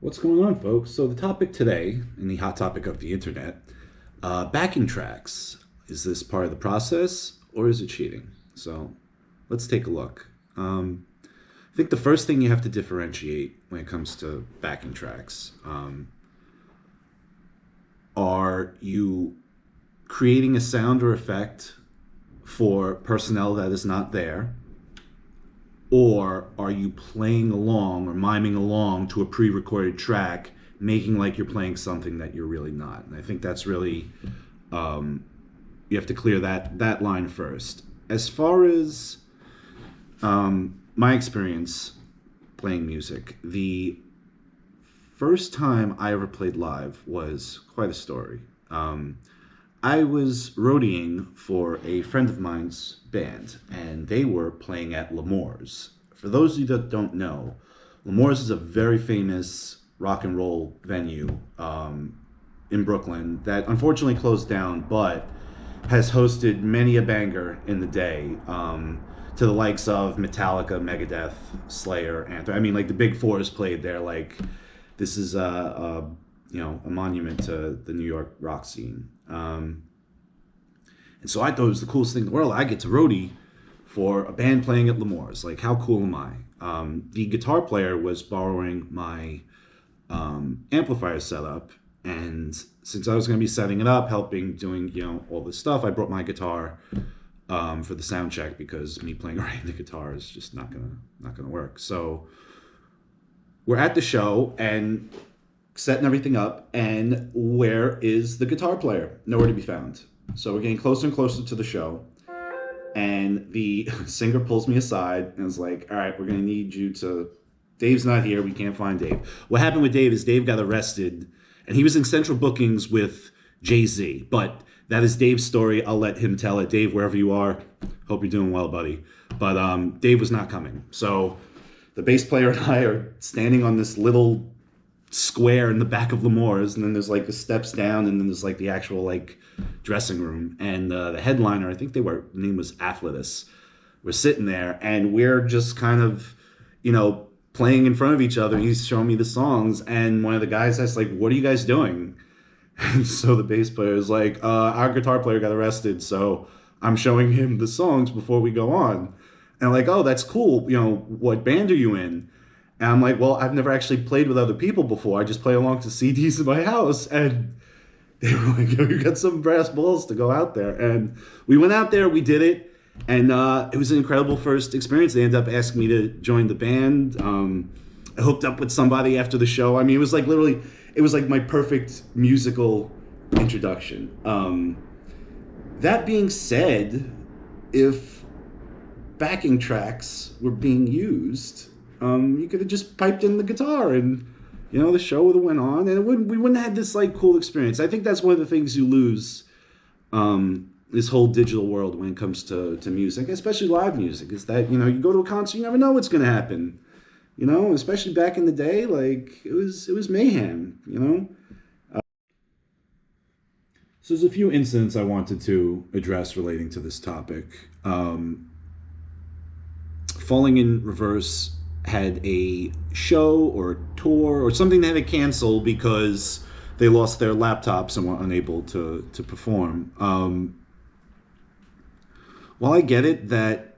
What's going on, folks? So, the topic today, and the hot topic of the internet, backing tracks. Is this part of the process or is it cheating? So, let's take a look. I think the first thing you have to differentiate when it comes to backing tracks are you creating a sound or effect for personnel that is not there, or are you playing along or miming along to a pre-recorded track, making like you're playing something that you're really not? And I think that's really you have to clear that line first. As far as my experience playing music, the first time I ever played live was quite a story. I was roadieing for a friend of mine's band, and they were playing at L'Amour's. For those of you that don't know, L'Amour's is a very famous rock and roll venue in Brooklyn that unfortunately closed down, but has hosted many a banger in the day, to the likes of Metallica, Megadeth, Slayer, Anthem. I mean, like the big fours played there. Like this is a monument to the New York rock scene. And so I thought it was the coolest thing in the world. I get to roadie for a band playing at L'Amour's. Like, how cool am I? The guitar player was borrowing my amplifier setup, and since I was going to be setting it up, helping, doing all this stuff, I brought my guitar for the sound check because me playing around the guitar is just not gonna work. So we're at the show and setting everything up, and where is the guitar player? Nowhere to be found. So we're getting closer and closer to the show, and the singer pulls me aside and is like, all right, we're going to need you to... Dave's not here. We can't find Dave. What happened with Dave is Dave got arrested, and he was in central bookings with Jay-Z. But that is Dave's story. I'll let him tell it. Dave, wherever you are, hope you're doing well, buddy. But Dave was not coming. So the bass player and I are standing on this little square in the back of L'Amour's, and then there's like the steps down, and then there's like the actual like dressing room, and the headliner, I think name was Afflatus, we're sitting there, and we're just kind of playing in front of each other. He's showing me the songs, and one of the guys asks, like, what are you guys doing? And so the bass player is like, our guitar player got arrested, so I'm showing him the songs before we go on. And I'm like, oh, that's cool, what band are you in? And I'm like, well, I've never actually played with other people before. I just play along to CDs in my house. And they were like, you got some brass balls to go out there. And we went out there, we did it. And it was an incredible first experience. They ended up asking me to join the band. I hooked up with somebody after the show. I mean, it was like literally, it was like my perfect musical introduction. That being said, if backing tracks were being used, you could have just piped in the guitar, and the show would have went on, and we wouldn't have had this like cool experience. I think that's one of the things you lose this whole digital world when it comes to music, especially live music, is that you go to a concert, you never know what's going to happen. Especially back in the day, like it was mayhem. So there's a few incidents I wanted to address relating to this topic. Falling in Reverse had a show or a tour or something that had to cancel because they lost their laptops and were unable to perform. While I get it that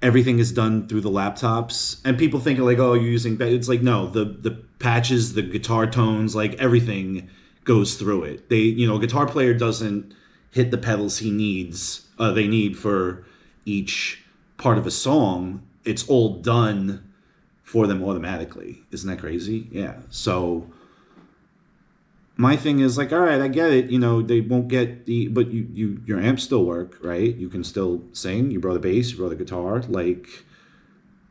everything is done through the laptops, and people think like, oh, you're using... It's like, no, the patches, the guitar tones, like everything goes through it. A guitar player doesn't hit the pedals they need for each part of a song. It's all done for them automatically. Isn't that crazy? Yeah. So my thing is like, all right, I get it. They won't get but your amps still work, right? You can still sing. You brought a bass, you brought a guitar. Like,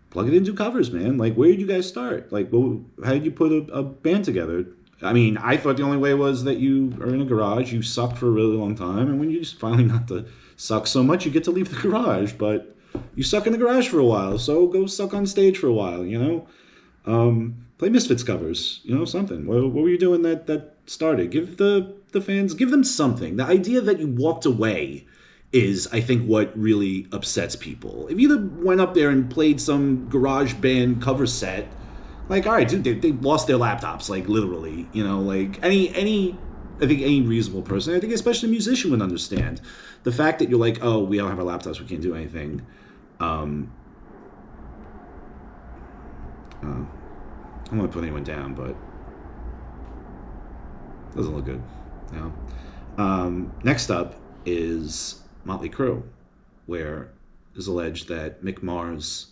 plug it into covers, man. Like, where did you guys start? Like, how did you put a band together? I mean, I thought the only way was that you are in a garage, you suck for a really long time, and when you just finally not to suck so much, you get to leave the garage. But you suck in the garage for a while, so go suck on stage for a while, Play Misfits covers, something. What were you doing that started? Give the fans, give them something. The idea that you walked away is, I think, what really upsets people. If you went up there and played some garage band cover set, Like, all right, dude, they lost their laptops, like literally. You know, like I think any reasonable person, I think especially a musician would understand the fact that you're like, oh, we don't have our laptops, we can't do anything. Um, I don't want to put anyone down, but it doesn't look good. You know. Next up is Motley Crue, where it's alleged that Mick Mars.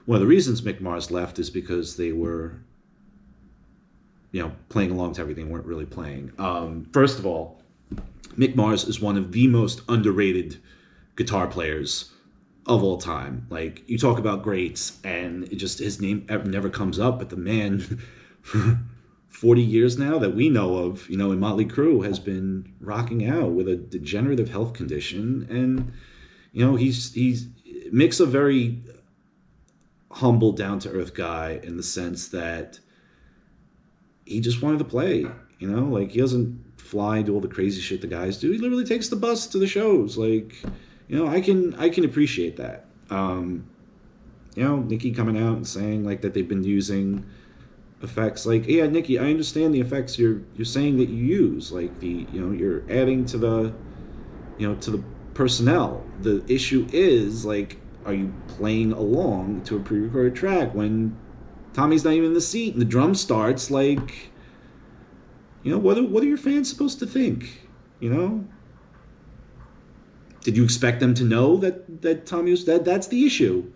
One of the reasons Mick Mars left is because they were, playing along to everything, weren't really playing. First of all, Mick Mars is one of the most underrated guitar players of all time. Like, you talk about greats, and it just his name never comes up, but the man, for 40 years now that we know of, in Motley Crue, has been rocking out with a degenerative health condition, and he's Mick's a very humble, down-to-earth guy in the sense that he just wanted to play, like he doesn't fly and do all the crazy shit the guys do. He literally takes the bus to the shows. Like, I can appreciate that. Nikki coming out and saying like that they've been using effects. Like, yeah, Nikki, I understand the effects you're saying that you use. Like you're adding to the to the personnel. The issue is like, are you playing along to a pre-recorded track when Tommy's not even in the seat and the drum starts? Like, what are your fans supposed to think? Did you expect them to know that Tommy was dead? That's the issue.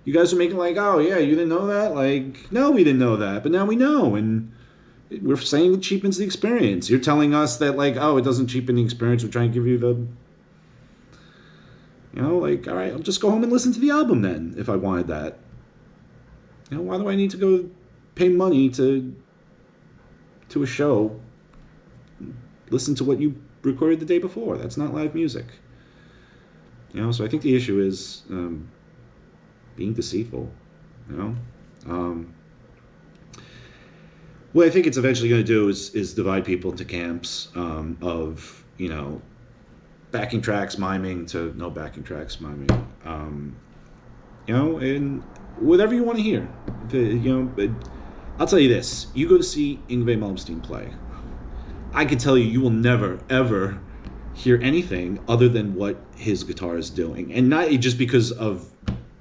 You guys are making like, oh yeah, you didn't know that? Like, no, we didn't know that, but now we know, and we're saying it cheapens the experience. You're telling us that like, oh, it doesn't cheapen the experience. We're trying to give you the, like, all right, I'll just go home and listen to the album then if I wanted that. Why do I need to go pay money to a show? Listen to what you recorded the day before. That's not live music. So I think the issue is being deceitful. What I think it's eventually going to do is divide people into camps of backing tracks miming to no backing tracks miming. And whatever you want to hear. I'll tell you this: you go to see Yngwie Malmsteen play, I can tell you will never ever hear anything other than what his guitar is doing, and not just because of,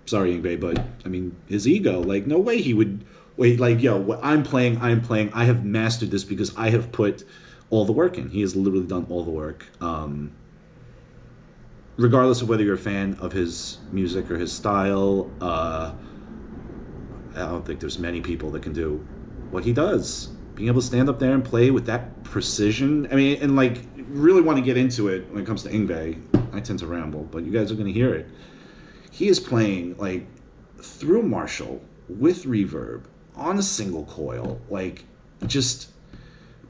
sorry Yngwie, but I mean his ego. Like, no way he would wait. Like, what I'm playing. I have mastered this because I have put all the work in. He has literally done all the work. Regardless of whether you're a fan of his music or his style, I don't think there's many people that can do what he does. Being able to stand up there and play with that precision. I mean, and like, really want to get into it when it comes to Yngwie. I tend to ramble, but you guys are going to hear it. He is playing like through Marshall with reverb on a single coil. Like, just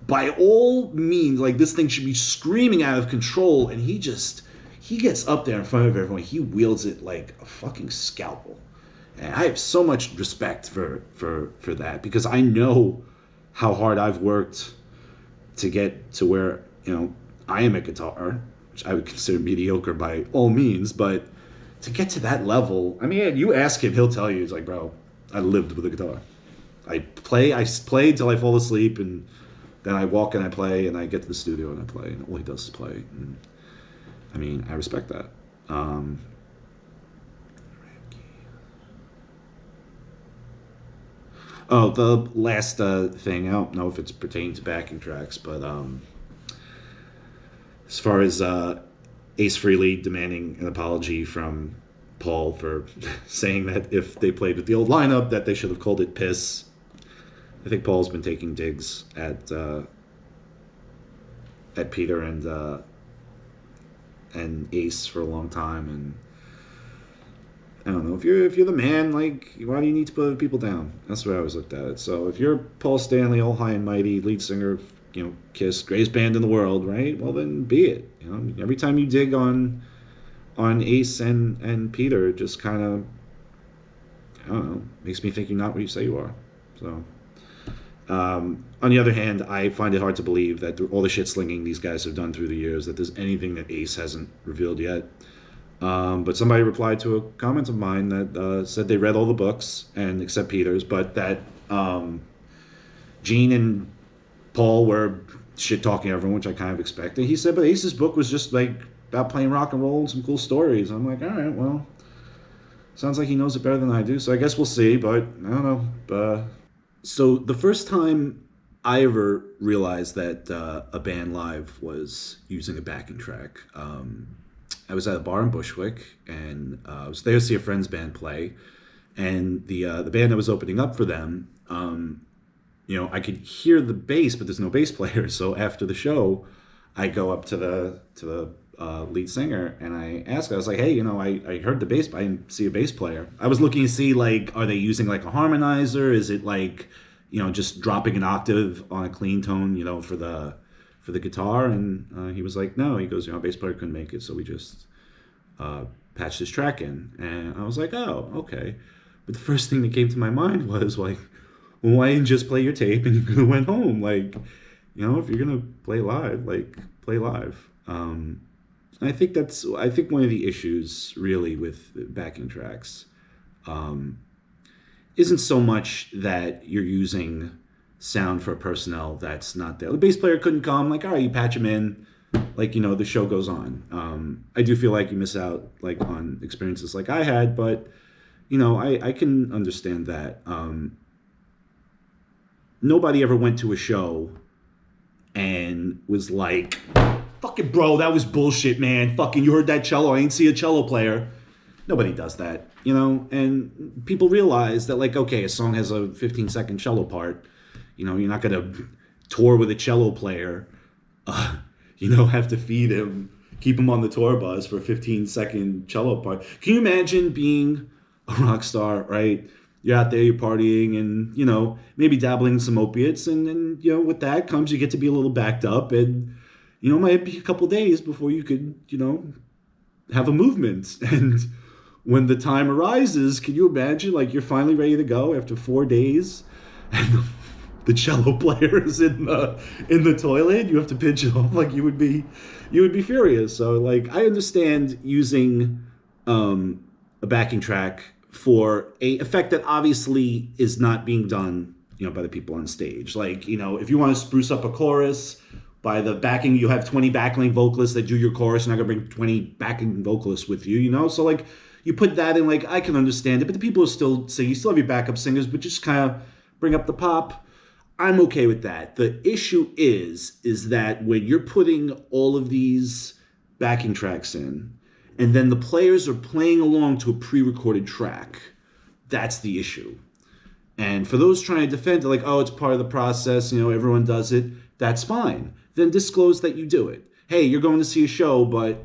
by all means, like, this thing should be screaming out of control, and he gets up there in front of everyone. He wields it like a fucking scalpel. And I have so much respect for that, because I know how hard I've worked to get to where, I am at guitar, which I would consider mediocre by all means, but to get to that level, I mean, you ask him, he'll tell you, he's like, bro, I lived with a guitar. I play until I fall asleep, and then I walk and I play, and I get to the studio and I play, and all he does is play. And, I mean, I respect that. The last thing, I don't know if it's pertaining to backing tracks, but as far as Ace Frehley demanding an apology from Paul for saying that if they played with the old lineup that they should have called it piss. I think Paul's been taking digs at Peter and Ace for a long time, and I don't know, if you're the man, like, why do you need to put other people down? That's the way I always looked at it. So if you're Paul Stanley, all high and mighty, lead singer of, Kiss, greatest band in the world, right? Well, then be it. Every time you dig on Ace and Peter, it just kind of, I don't know, makes me think you're not what you say you are. So on the other hand, I find it hard to believe that all the shit slinging these guys have done through the years, that there's anything that Ace hasn't revealed yet. But somebody replied to a comment of mine that said they read all the books, and except Peter's, but that Gene and Paul were shit talking everyone, which I kind of expected. He said, but Ace's book was just like about playing rock and roll and some cool stories. I'm like, all right, well, sounds like he knows it better than I do. So I guess we'll see. But I don't know. So the first time I ever realized that a band live was using a backing track, I was at a bar in Bushwick, and I was there to see a friend's band play, and the band that was opening up for them, I could hear the bass, but there's no bass player. So after the show, I go up to the lead singer and I asked, I was like, hey, I heard the bass, but I didn't see a bass player. I was looking to see, like, are they using like a harmonizer? Is it like, just dropping an octave on a clean tone, for the guitar? And he was like, no. He goes, bass player couldn't make it, so we just patched this track in. And I was like, oh, okay. But the first thing that came to my mind was like, well, why didn't you just play your tape and you could have went home? Like, if you're gonna play live, like, play live. I think one of the issues really with backing tracks isn't so much that you're using sound for personnel that's not there. The bass player couldn't come, like, all right, you patch him in, like, the show goes on. I do feel like you miss out, like, on experiences like I had, but I can understand that. Nobody ever went to a show and was like, fucking bro, that was bullshit, man. Fucking, you heard that cello? I ain't see a cello player. Nobody does that, and people realize that, like, okay, a song has a 15-second cello part. You're not going to tour with a cello player, have to feed him, keep him on the tour bus for a 15-second cello part. Can you imagine being a rock star, right? You're out there, you're partying, and, maybe dabbling in some opiates. And with that comes, you get to be a little backed up. And, it might be a couple days before you could, have a movement. And when the time arises, can you imagine, like, you're finally ready to go after 4 days, and the cello player is in the toilet? You have to pinch it off. Like, you would be furious. So, like, I understand using a backing track for a effect that obviously is not being done, by the people on stage. Like, if you want to spruce up a chorus by the backing, you have 20 backing vocalists that do your chorus. You're not gonna bring 20 backing vocalists with you, So, like, you put that in, like, I can understand it, but the people are still singing. You still have your backup singers, but just kind of bring up the pop. I'm okay with that. The issue is that when you're putting all of these backing tracks in, and then the players are playing along to a pre-recorded track, that's the issue. And for those trying to defend it, like, oh, it's part of the process, everyone does it, that's fine. Then disclose that you do it. Hey, you're going to see a show, but,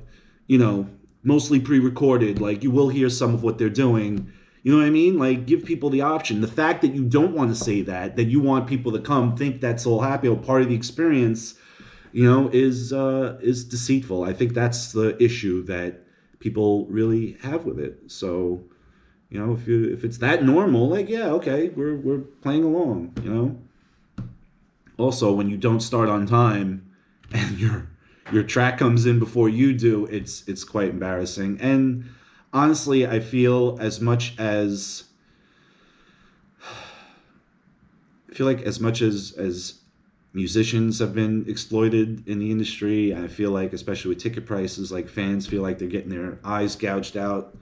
mostly pre-recorded. Like, you will hear some of what they're doing. You know what I mean? Like, give people the option. The fact that you don't want to say that you want people to come, think that's all happy or part of the experience, is deceitful. I think that's the issue that people really have with it. So, if it's that normal, like, yeah, okay, we're playing along, Also, when you don't start on time and your track comes in before you do, it's quite embarrassing. And honestly, I feel as much as musicians have been exploited in the industry, I feel like, especially with ticket prices, like, fans feel like they're getting their eyes gouged out.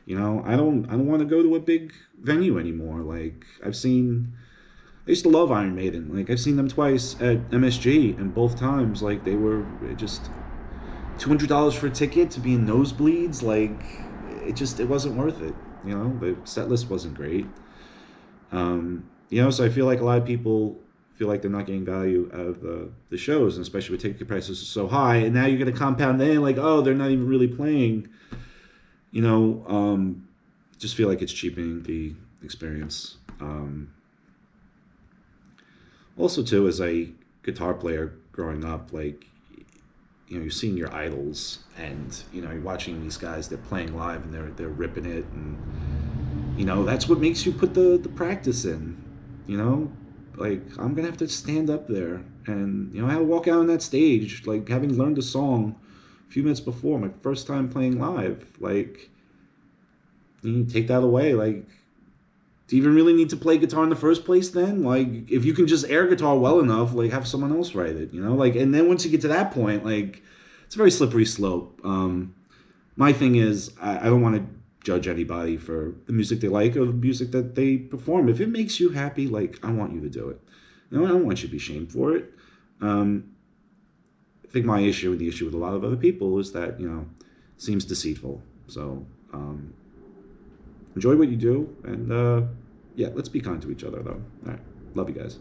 I don't want to go to a big venue anymore. Like, I used to love Iron Maiden. Like, I've seen them twice at MSG, and both times, like, they were just $200 for a ticket to be in nosebleeds. Like, it wasn't worth it. The set list wasn't great. So I feel like a lot of people feel like they're not getting value out of the shows, and especially with ticket prices so high. And now you're going to compound that in, like, oh, they're not even really playing. Just feel like it's cheapening the experience. Also, too, as a guitar player growing up, like, you're seeing your idols, and, you're watching these guys, they're playing live, and they're ripping it, and, that's what makes you put the practice in, Like, I'm going to have to stand up there, and, I had to walk out on that stage, like, having learned a song a few minutes before, my first time playing live. Like, you take that away, like, do you even really need to play guitar in the first place then? Like, if you can just air guitar well enough, like, have someone else write it, you know? Like, and then once you get to that point, like, it's a very slippery slope. My thing is, I don't want to judge anybody for the music they like or the music that they perform. If it makes you happy, like, I want you to do it. You know, I don't want you to be shamed for it. I think my issue and the issue with a lot of other people is that, you know, it seems deceitful. So, enjoy what you do, and yeah, let's be kind to each other, though. All right, love you guys.